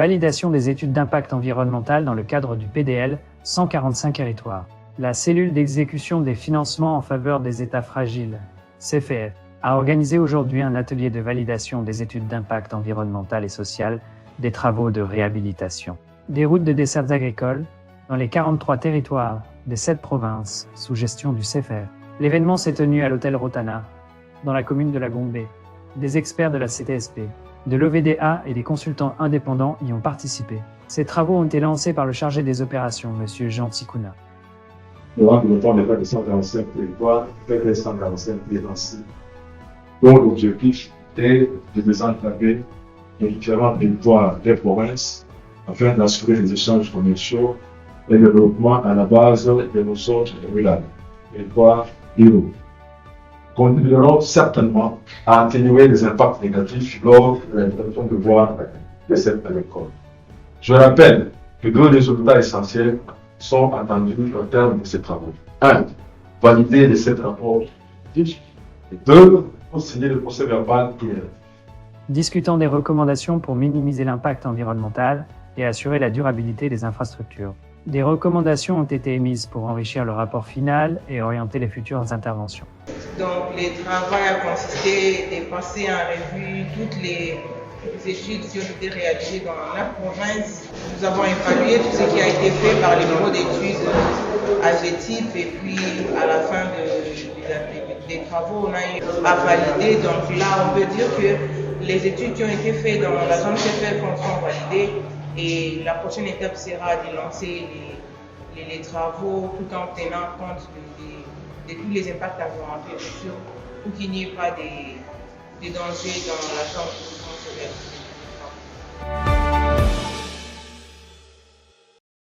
Validation des études d'impact environnemental dans le cadre du PDL 145 territoires. La cellule d'exécution des financements en faveur des États fragiles, CFF, a organisé aujourd'hui un atelier de validation des études d'impact environnemental et social des travaux de réhabilitation des routes de dessertes agricoles dans les 43 territoires des 7 provinces sous gestion du CFF. L'événement s'est tenu à l'hôtel Rotana, dans la commune de la Gombe. Des experts de la CTSP, de l'OVDA et des consultants indépendants y ont participé. Ces travaux ont été lancés par le chargé des opérations, M. Jean Tsikuna. Nous rencontrons les cas de 145 territoires, avec les 145 présences, dont l'objectif est de désenclaver les différents territoires des provinces afin d'assurer les échanges commerciaux et le développement à la base de nos zones rurales, territoires ruraux. Contribueront certainement à atténuer les impacts négatifs lors de l'interruption de voies de cette agricole. Je rappelle que deux résultats essentiels sont attendus au terme de ces travaux. 1. Valider les 7 rapports. Et 2. Signer le procès verbal hier. Discutant des recommandations pour minimiser l'impact environnemental et assurer la durabilité des infrastructures. Des recommandations ont été émises pour enrichir le rapport final et orienter les futures interventions. Donc, les travaux ont consisté de passer en revue toutes les études qui ont été réalisées dans la province. Nous avons évalué tout ce qui a été fait par les bureaux d'études AGETIP et puis à la fin des travaux, on a eu à valider. Donc là, on peut dire que les études qui ont été faites dans la zone CFF sont validées et la prochaine étape sera de lancer les travaux tout en tenant compte de tous les impacts environnementaux, bien sûr, pour qu'il n'y ait pas de dangers dans la zone.